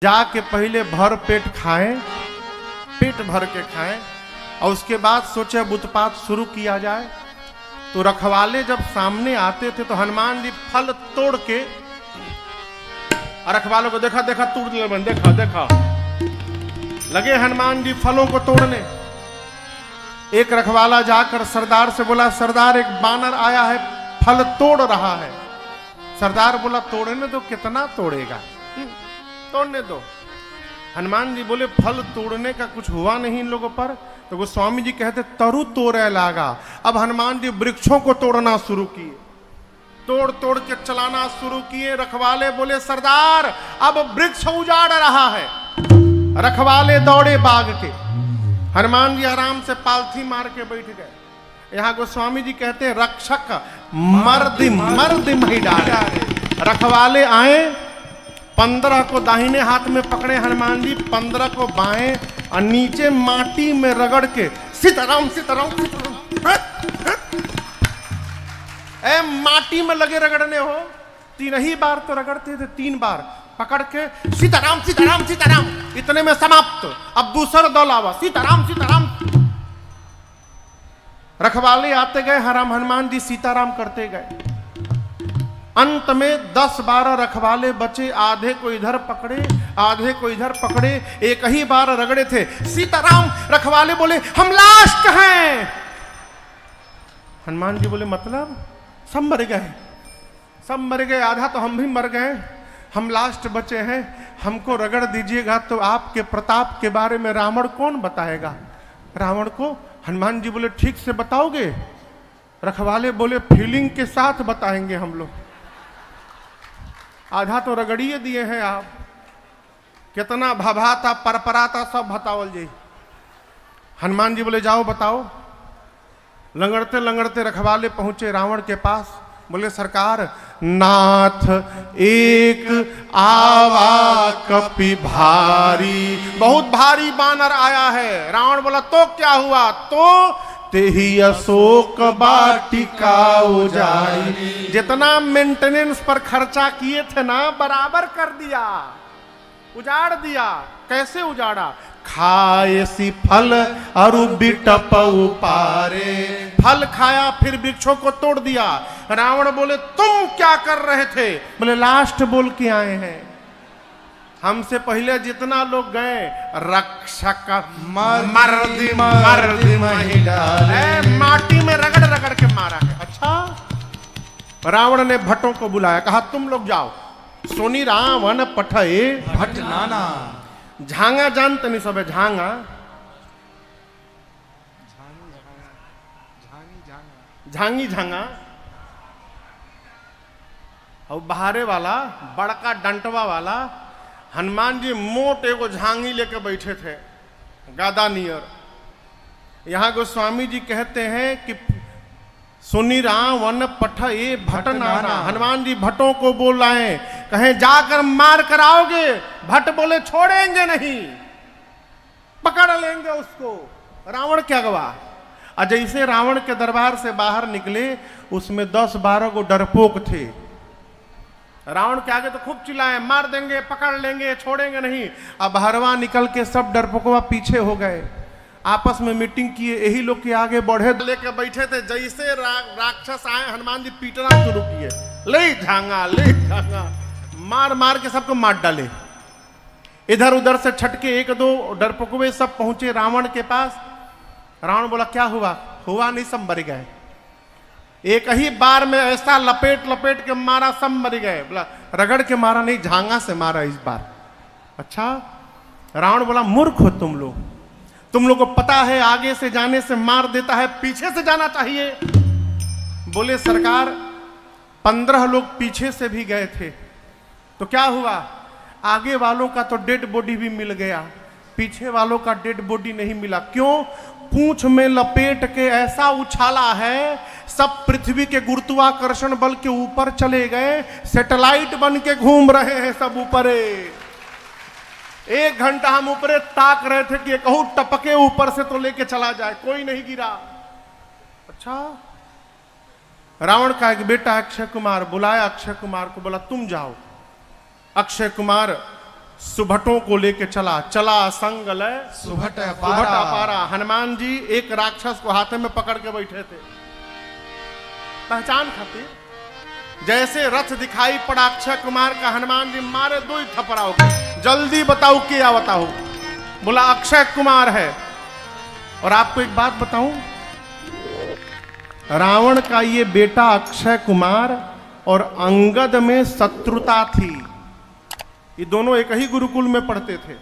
जाके पहले भर पेट खाएं, पेट भर के खाएं और उसके बाद सोचे अब उत्पात शुरू किया जाए। तो रखवाले जब सामने आते थे तो हनुमान जी फल तोड़ के रखवालों को देखा देखा तोड़ ले, देखा देखा लगे हनुमान जी फलों को तोड़ने। एक रखवाला जाकर सरदार से बोला, सरदार एक बानर आया है फल तोड़ रहा है। सरदार बोला तोड़ने दो, कितना तोड़ेगा, तोड़ने दो। हनुमान जी बोले फल तोड़ने का कुछ हुआ नहीं इन लोगों पर। तो गोस्वामी जी कहते तरु तोड़े लागा। अब हनुमान जी वृक्षों को तोड़ना शुरू किए, तोड़ तोड़ के चलाना शुरू किए। रखवाले बोले सरदार अब वृक्ष उजाड़ रहा है। रखवाले दौड़े बाग के, हनुमान जी आराम से पालथी मार के बैठ गए। यहाँ गोस्वामी जी कहते रक्षक मर्द मर्द नहीं डाले। रखवाले आए, 15 को दाहिने हाथ में पकड़े हनुमान जी, 15 को बाएं और नीचे माटी में रगड़ के सीताराम सीताराम सीताराम। ए माटी में लगे रगड़ने हो, 3 ही बार तो रगड़ते थे, 3 बार पकड़ के सीताराम सीताराम सीताराम। इतने में समाप्त। अब दूसरा दल आवा, सीताराम सीताराम। रखवाले आते गए, हनुमान जी सीताराम करते गए। अंत में 10-12 रखवाले बचे, आधे को इधर पकड़े आधे को इधर पकड़े, एक ही बार रगड़े थे सीताराम। रखवाले बोले हम लास्ट हैं। हनुमान जी बोले मतलब सब मर गए, सब मर गए, आधा तो हम भी मर गए, हम लास्ट बचे हैं, हमको रगड़ दीजिएगा तो आपके प्रताप के बारे में रावण कौन बताएगा रावण को। हनुमान जी बोले ठीक से बताओगे। रखवाले बोले फीलिंग के साथ बताएंगे हम लोग, आधा तो रगड़िए दिए हैं आप, कितना भभाता परपराता सब बतावल जी। हनुमान जी बोले जाओ बताओ। लंगड़ते लंगड़ते रखवाले पहुंचे रावण के पास, बोले सरकार नाथ एक आवा कपि भारी, बहुत भारी बानर आया है। रावण बोला तो क्या हुआ, तो तेही अशोक वाटिका उजाड़ी। जितना मेंटेनेंस पर खर्चा किए थे ना बराबर कर दिया, उजाड़ दिया। कैसे उजाड़ा, खाए सी फल अरु बिटप उपारे। फल खाया फिर वृक्षों को तोड़ दिया। रावण बोले तुम क्या कर रहे थे, बोले लास्ट बोल के आए हैं, हमसे पहले जितना लोग गए रक्षक मर्द मर्द नहीं डाले, माटी में रगड़ रगड़ के मारा है। अच्छा, रावण ने भट्टों को बुलाया, कहा तुम लोग जाओ। सोनी रावण पठे भट्ट नाना। झांगा जानते नहीं सब है, झांगा झांगी झांगा और बहारे वाला बड़का डंटवा वाला। हनुमान जी मोटे को झांगी लेके बैठे थे गादा नियर। यहां गोस्वामी जी कहते हैं कि सुनी रावण पठ ए भट्ट नाना। हनुमान जी भट्टों को बोल रहे हैं, कहें जाकर मार कर आओगे। भट्ट बोले छोड़ेंगे नहीं, पकड़ लेंगे उसको। रावण क्या गवा। और जैसे रावण के दरबार से बाहर निकले उसमें 10-12 को डरपोक थे। रावण के आगे तो खूब चिल्लाए मार देंगे, पकड़ लेंगे, छोड़ेंगे नहीं। अब बाहरवा निकल के सब डरपोकवा पीछे हो गए, आपस में मीटिंग किए, यही लोग के आगे बढ़े लेके बैठे थे। जैसे राक्षस आए हनुमान जी पीटना शुरू किए, ले झांगा मार मार के सबको मार डाले। इधर उधर से छटके 1-2 डरपोकवे सब पहुंचे रावण के पास। रावण बोला क्या हुआ, हुआ नहीं, सब मर गए। एक ही बार में ऐसा लपेट लपेट के मारा, सब मर गए। बोला रगड़ के मारा नहीं, झांगा से मारा इस बार। अच्छा, रावण बोला मूर्ख हो तुम लोग को पता है आगे से जाने से मार देता है, पीछे से जाना चाहिए। बोले सरकार 15 लोग पीछे से भी गए थे, तो क्या हुआ, आगे वालों का तो डेड बॉडी भी मिल गया, पीछे वालों का डेड बॉडी नहीं मिला। क्यों, पूंछ में लपेट के ऐसा उछाला है, सब पृथ्वी के गुरुत्वाकर्षण बल के ऊपर चले गए, सैटेलाइट बन के घूम रहे हैं सब ऊपरे। 1 घंटा हम ऊपरे ताक रहे थे कि कहूं टपके ऊपर से तो लेके चला जाए, कोई नहीं गिरा। अच्छा, रावण का एक बेटा अक्षय कुमार बुलाया, अक्षय कुमार को बोला तुम जाओ। अक्षय कुमार सुभटों को लेके चला, चला संग लय सुभट सुभट अपारा। हनुमान जी एक राक्षस को हाथ में पकड़ के बैठे थे पहचान खातिर। जैसे रथ दिखाई पड़ा अक्षय कुमार का, हनुमान जी मारे दो ही थपड़ाओ, जल्दी बताओ क्या बताओ। बोला अक्षय कुमार है। और आपको एक बात बताऊं, रावण का ये बेटा अक्षय कुमार और अंगद में शत्रुता थी। ये दोनों एक ही गुरुकुल में पढ़ते थे।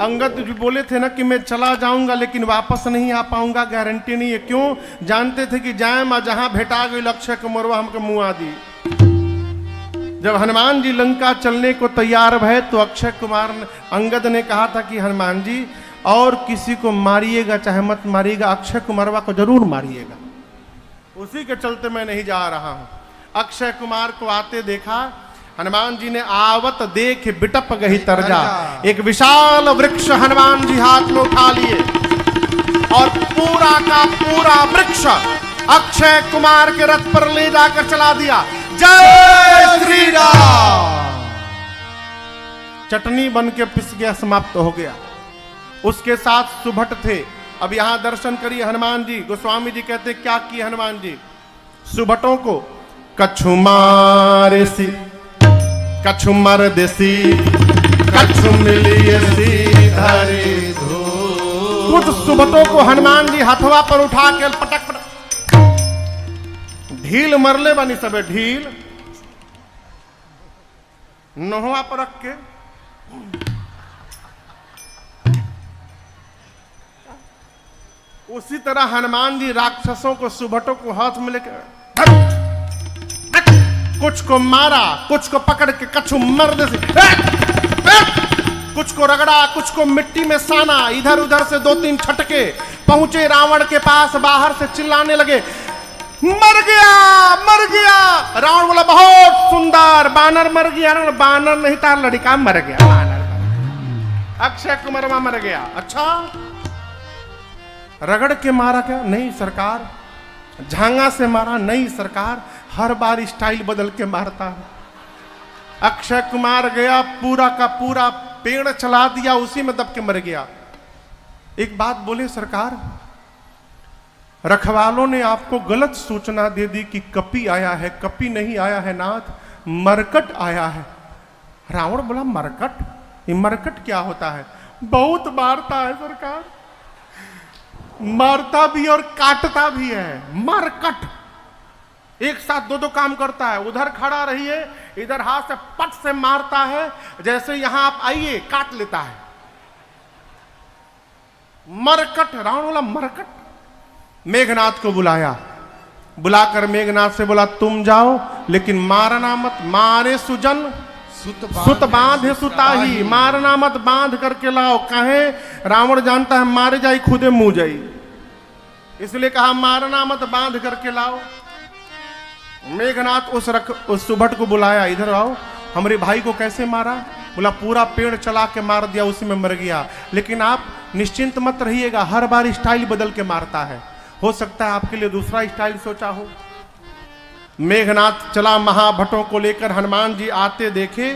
अंगद जी बोले थे ना कि मैं चला जाऊंगा लेकिन वापस नहीं आ पाऊंगा, गारंटी नहीं है। क्यों? जानते थे कि जाए मां जहां भेटा गई अक्षय कुमारवा हमके मुंह आदि। जब हनुमान जी लंका चलने को तैयार भय तो अक्षय कुमार अंगद ने कहा था कि हनुमान जी और किसी को मारिएगा चाहे मत मारिएगा, अक्षय कुमारवा को जरूर मारिएगा। उसी के चलते मैं नहीं जा रहा हूं। अक्षय कुमार को आते देखा, हनुमान जी ने आवत देख बिटप गही तरजा। एक विशाल वृक्ष हनुमान जी हाथ में उठा लिए और पूरा का पूरा वृक्ष अक्षय कुमार के रथ पर ले जाकर चला दिया। जय श्री राम। चटनी बन के पिस गया, समाप्त हो गया। उसके साथ सुभट थे। अब यहां दर्शन करिए हनुमान जी। गोस्वामी जी कहते क्या किए हनुमान जी? सुभटों को कछु मारे सी, कछु मर देसी, कछु मिलिए धरी धो। कुछ सुभटों को हनुमान जी हथवा पर उठा के पटक पटक ढील मरले बनी सबे, ढील नोहवा पर रख के उसी तरह हनुमान जी राक्षसों को सुभटों को हाथ में लेकर कुछ को मारा, कुछ को पकड़ के कछु मर दे, कुछ को रगड़ा, कुछ को मिट्टी में साना। इधर उधर से दो तीन छटके पहुंचे रावण के पास, बाहर से चिल्लाने लगे मर गया मर गया। रावण बोला बहुत सुंदर, बानर मर गया। बानर नहीं था, लड़का मर गया। बानर अक्षय कुमार मर गया। अच्छा रगड़ के मारा क्या? नहीं सरकार। झांगा से मारा? नहीं सरकार। हर बार स्टाइल बदल के मारता है। अक्षय कुमार गया, पूरा का पूरा पेड़ चला दिया, उसी में दब के मर गया। एक बात बोले सरकार, रखवालों ने आपको गलत सूचना दे दी कि कपि आया है। कपि नहीं आया है नाथ, मरकट आया है। रावण बोला मरकट? ये मरकट क्या होता है? बहुत मारता है सरकार, मारता भी और काटता भी है। मरकट एक साथ दो दो काम करता है। उधर खड़ा रहिए, इधर हाथ से पट से मारता है, जैसे यहां आप आइए काट लेता है। मरकट। रावण बोला मरकट। मेघनाथ को बुलाया, बुलाकर मेघनाथ से बोला तुम जाओ लेकिन मारना मत। मारे सुजन सुत बांधे सुताही, मारना मत, बांध करके लाओ। कहे रावण जानता है मारे जाई खुदे मुंह जाई, इसलिए कहा मारना मत, बांध करके लाओ। मेघनाथ उस सुभट को बुलाया, इधर आओ। हमारे भाई को कैसे मारा? बोला पूरा पेड़ चला के मार दिया, उसी में मर गया। लेकिन आप निश्चिंत मत रहिएगा, हर बार स्टाइल बदल के मारता है। हो सकता है आपके लिए दूसरा स्टाइल सोचा हो। मेघनाथ चला महाभटों को लेकर। हनुमान जी आते देखे,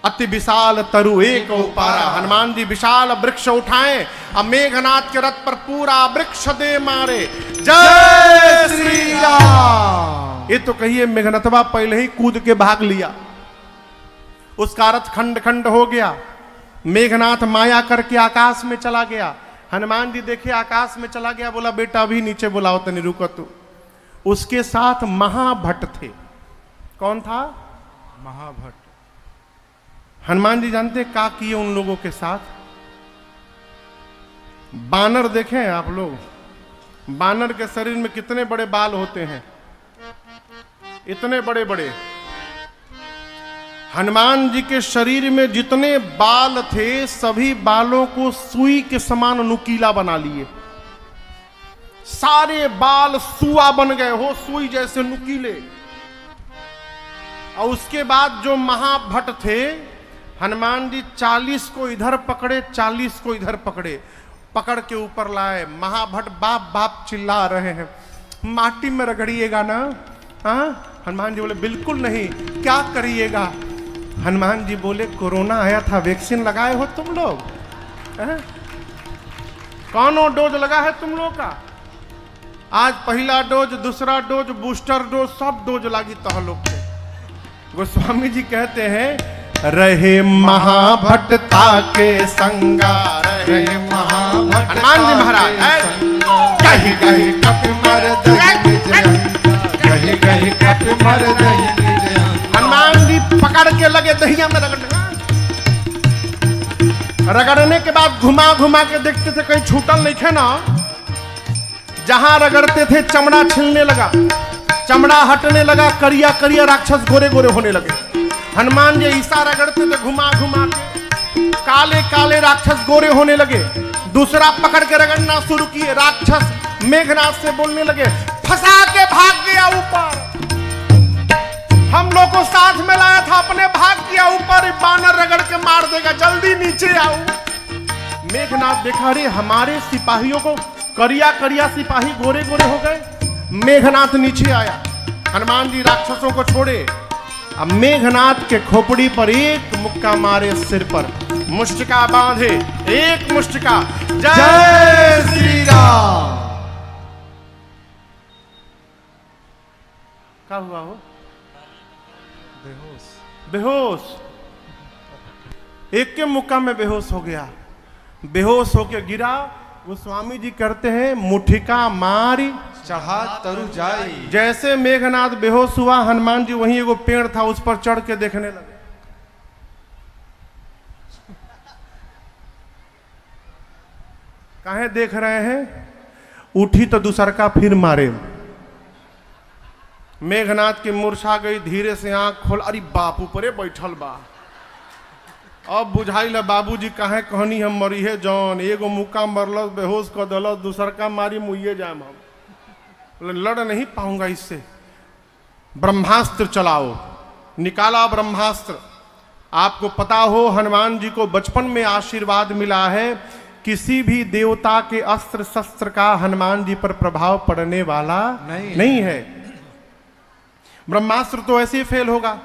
अति विशाल तरु एक उपारा। हनुमान जी विशाल वृक्ष उठाए, अब मेघनाथ के रथ पर पूरा वृक्ष दे मारे। जय श्री राम। ये तो कहिए मेघनाथवा पहले ही कूद के भाग लिया, उसका रथ खंड खंड हो गया। मेघनाथ माया करके आकाश में चला गया। हनुमान जी देखे आकाश में चला गया, बोला बेटा अभी नीचे बुलाओ, तनी रुको तू। उसके साथ महाभट थे। कौन था? महाभट। हनुमान जी जानते क्या किए उन लोगों के साथ? बानर देखे आप लोग, बानर के शरीर में कितने बड़े बाल होते हैं, इतने बड़े बड़े। हनुमान जी के शरीर में जितने बाल थे सभी बालों को सुई के समान नुकीला बना लिए। सारे बाल सुआ बन गए हो, सुई जैसे नुकीले। और उसके बाद जो महाभट थे, हनुमान जी 40 को इधर पकड़े, 40 को इधर पकड़े, पकड़ के ऊपर लाए। महाभट बाप बाप चिल्ला रहे हैं, माटी में रगड़िएगा ना? हाँ? हनुमान जी बोले बिल्कुल नहीं। क्या करिएगा? हनुमान जी बोले कोरोना आया था, वैक्सीन लगाए हो तुम लोग? कौन डोज लगा है तुम लोग का? आज पहला डोज, दूसरा डोज, बूस्टर डोज, सब डोज लगी तो लोग के। गोस्वामी जी कहते हैं रहे महाभट्टा के संगा, रहे महाभट्टा। हनुमान जी महाराज कहीं कहीं कप मर कहीं कहीं कप मर। हनुमान जी पकड़ के लगे दहिया में रगड़ने के बाद घुमा घुमा के देखते थे कहीं छूटल नहीं थे ना। जहां रगड़ते थे चमड़ा छिलने लगा, चमड़ा हटने लगा, करिया करिया राक्षस गोरे गोरे होने लगे। हनुमान जी ईसा रगड़ते थे घुमा घुमा के, काले काले राक्षस गोरे होने लगे। दूसरा पकड़ के रगड़ना शुरू किए, राक्षस मेघनाथ से बोलने लगे फंसा के भाग गया ऊपर, हम लोग को साथ में लाया था, अपने भाग किया ऊपर, बानर रगड़ के मार देगा, जल्दी नीचे आओ। मेघनाथ देखा रे हमारे सिपाहियों को, करिया करिया सिपाही गोरे गोरे हो गए। मेघनाथ नीचे आया, हनुमान जी राक्षसों को छोड़े, अब मेघनाथ के खोपड़ी पर एक मुक्का मारे, सिर पर मुष्टिका बांधे, एक मुष्टिका। जय श्री राम। क्या हुआ हो? बेहोश। बेहोश, एक के मुक्का में बेहोश हो गया। बेहोश होके गिरा। गोस्वामी जी करते हैं मुठिका मारी चढ़ा तरु जाई। जैसे मेघनाथ बेहोश हुआ, हनुमान जी वहीं एगो पेड़ था उस पर चढ़ के देखने लगे। काहे देख रहे हैं? उठी तो दूसरका फिर मारे। मेघनाथ की मूर्छा गई, धीरे से आंख खोल, अरे बापू परे बैठल बा। अब बुझाइल बाबूजी काहे कहनी हम मरी है जौन, एगो मुक्का मरलस बेहोश कर दलस, दूसरका मारी मुइये जाम, हम लड़ नहीं पाऊंगा इससे। ब्रह्मास्त्र चलाओ। निकाला ब्रह्मास्त्र। आपको पता हो हनुमान जी को बचपन में आशीर्वाद मिला है, किसी भी देवता के अस्त्र शस्त्र का हनुमान जी पर प्रभाव पड़ने वाला नहीं है। ब्रह्मास्त्र तो ऐसे ही फेल होगा।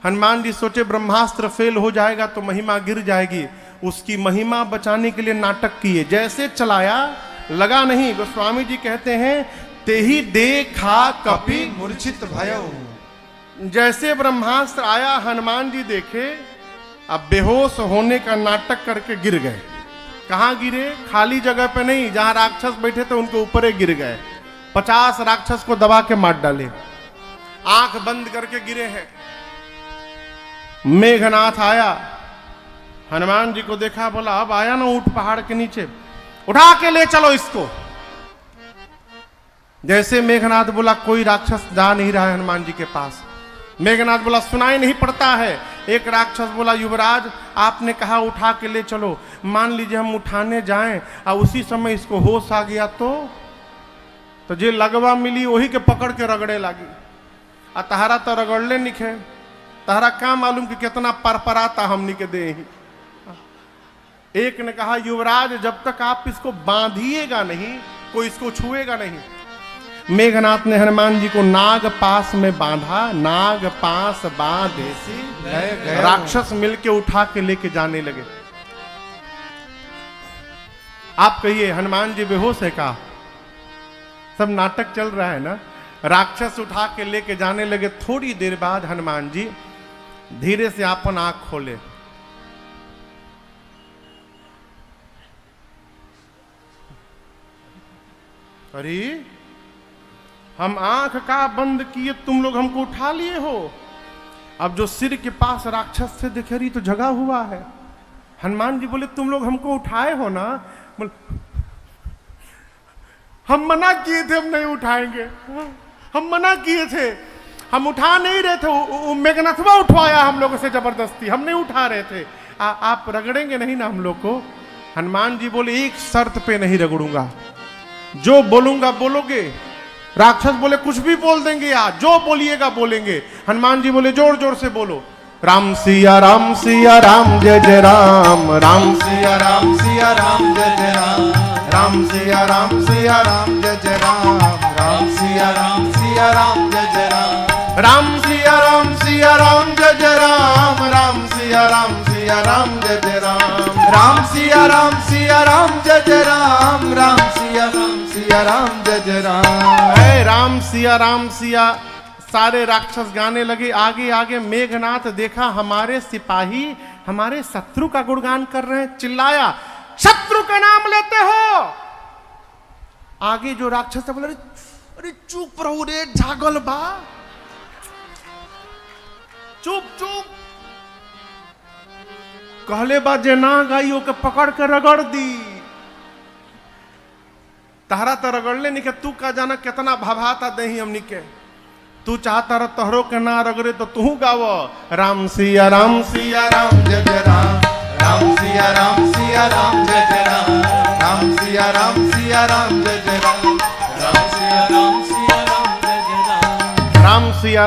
हनुमान जी सोचे ब्रह्मास्त्र फेल हो जाएगा तो महिमा गिर जाएगी, उसकी महिमा बचाने के लिए नाटक किए। जैसे चलाया लगा नहीं। गोस्वामी जी कहते हैं तेहि देखा कपि मूर्छित भयो। जैसे ब्रह्मास्त्र आया हनुमान जी देखे, अब बेहोश होने का नाटक करके गिर गए। कहाँ गिरे? खाली जगह पे नहीं, जहां राक्षस बैठे थे उनके ऊपर ही गिर गए। 50 राक्षस को दबा के मार डाले। आंख बंद करके गिरे हैं। मेघनाथ आया, हनुमान जी को देखा, बोला अब आया ना ऊंट पहाड़ के नीचे, उठा के ले चलो इसको। जैसे मेघनाथ बोला, कोई राक्षस जा नहीं रहा है हनुमान जी के पास। मेघनाथ बोला सुनाई नहीं पड़ता है। एक राक्षस बोला युवराज आपने कहा उठा के ले चलो, मान लीजिए हम उठाने जाएं और उसी समय इसको होश आ गया तो जे लगवा मिली वही के पकड़ के रगड़े लगी। आ तहरा तो रगड़ले निखे, तहरा क्या मालूम कि कितना परपराता हमनी के दे ही। एक ने कहा युवराज जब तक आप इसको बांधिएगा नहीं कोई इसको छुएगा नहीं। मेघनाथ ने हनुमान जी को नाग पास में बांधा, नाग पास बांधे सी राक्षस मिलके उठा के लेके जाने लगे। आप कहिए हनुमान जी बेहोश है का? सब नाटक चल रहा है ना। राक्षस उठा के लेके जाने लगे। थोड़ी देर बाद हनुमान जी धीरे से अपन आंख खोले। अरे हम आंख का बंद किए, तुम लोग हमको उठा लिए हो। अब जो सिर के पास राक्षस से दिख रही तो जगा हुआ है। हनुमान जी बोले तुम लोग हमको उठाए हो ना? हम मना किए थे, हम नहीं उठाएंगे। हम मना किए थे, हम उठा नहीं रहे थे। मेघनाथवा उठवाया हम लोगों से जबरदस्ती, हम नहीं उठा रहे थे। आप रगड़ेंगे नहीं ना हम लोग को? हनुमान जी बोले एक शर्त पे नहीं रगड़ूंगा, जो बोलूंगा बोलोगे। राक्षस बोले कुछ भी बोल देंगे यार, जो बोलिएगा बोलेंगे। हनुमान जी बोले जोर जोर से बोलो, राम सिया राम जय जय राम, राम सिया राम जय जय राम, राम सिया राम जय जय राम, राम सिया राम जय जय राम, राम सिया राम जय जय राम, राम राम जय जय राम। राम सिया राम जय जय राम। राम सिया राम जय जय राम। है राम सिया सारे राक्षस गाने लगे। आगे आगे मेघनाथ देखा हमारे सिपाही हमारे शत्रु का गुणगान कर रहे हैं। चिल्लाया, शत्रु का नाम लेते हो? आगे जो राक्षस बोले, अरे चुप रहो रे, जागल बा, चुप चुप। कहले बा जे ना गाइयो के पकड़ के रगड़ दी। तहरा तो रगड़ले नहीं के, तू का जाना कितना भभाता दही हमनी के। तू चाहता रह तोहरो के ना रगड़े तो तू गाव राम सिया राम जय जय राम। राम सिया राम जय जय राम। राम सिया राम जय जय राम। राम सिया राम जय जय राम।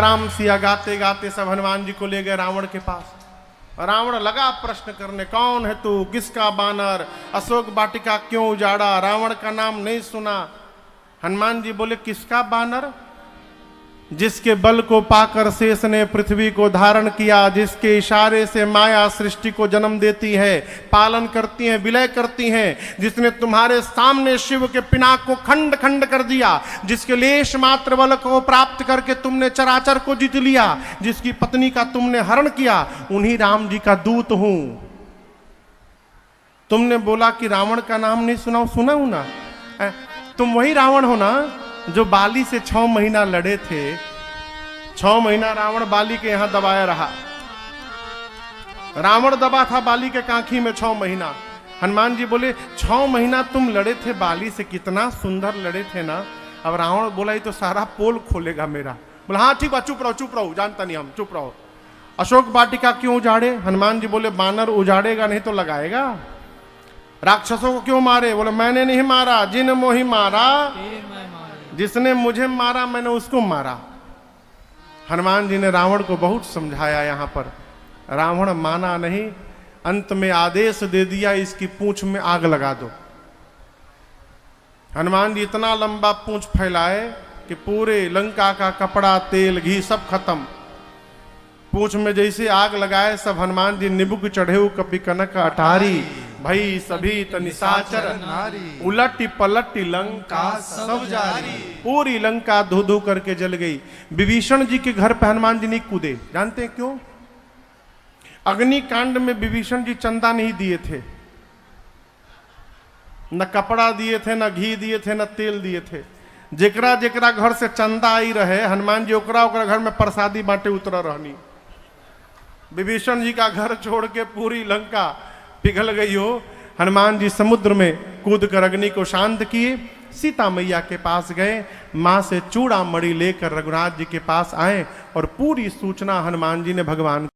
राम सिया गाते गाते सब हनुमान जी को ले गए रावण के पास। रावण लगा प्रश्न करने, कौन है तू, किसका बानर, अशोक वाटिका क्यों उजाड़ा, रावण का नाम नहीं सुना। हनुमान जी बोले, किसका बानर? जिसके बल को पाकर शेष ने पृथ्वी को धारण किया, जिसके इशारे से माया सृष्टि को जन्म देती है, पालन करती है, विलय करती है, जिसने तुम्हारे सामने शिव के पिनाक को खंड खंड कर दिया, जिसके लेश मात्र बल को प्राप्त करके तुमने चराचर को जीत लिया, जिसकी पत्नी का तुमने हरण किया, उन्हीं राम जी का दूत हूं। तुमने बोला कि रावण का नाम नहीं सुना, सुना हूं ना। तुम वही रावण हो ना जो बाली से 6 महीना लड़े थे। 6 महीना रावण बाली के यहां दबाया रहा। रावण दबा था बाली के कांखी में 6 महीना। हनुमान जी बोले, 6 महीना तुम लड़े थे बाली से, कितना सुंदर लड़े थे ना। अब रावण बोला, ये तो सारा पोल खोलेगा मेरा। बोला, हाँ ठीक बा, चुप रहो, जानता नहीं हम, चुप रहो। अशोक वाटिका क्यों उजाड़े? हनुमान जी बोले, बानर उजाड़ेगा नहीं तो लगाएगा। राक्षसों को क्यों मारे? बोले, मैंने नहीं मारा, जिन मोहि मारा, जिसने मुझे मारा मैंने उसको मारा। हनुमान जी ने रावण को बहुत समझाया। यहां पर रावण माना नहीं, अंत में आदेश दे दिया, इसकी पूंछ में आग लगा दो। हनुमान जी इतना लंबा पूंछ फैलाए कि पूरे लंका का कपड़ा, तेल, घी सब खत्म। पूंछ में जैसे आग लगाए, सब हनुमान जी निबुक चढ़े कपि कनक अटारी, भई सभी तनिसाचर नारी, उलटी पलटी लंका सब जारी। पूरी लंका धू धू करके जल गई। विभीषण जी के घर पे हनुमान जी नहीं कूदे, जानते हैं क्यों? अग्निकांड में विभीषण जी चंदा नहीं दिए थे, न कपड़ा दिए थे, न घी दिए थे, न तेल दिए थे। जेकरा जेकरा घर से चंदा आई रहे, हनुमान जी ओकरा ओकरा घर में प्रसादी बांटे उतर रहनी। विभीषण जी का घर छोड़ के पूरी लंका पिघल गई हो। हनुमान जी समुद्र में कूद कर अग्नि को शांत किए, सीता मैया के पास गए, मां से चूड़ा मणि लेकर रघुनाथ जी के पास आए और पूरी सूचना हनुमान जी ने भगवान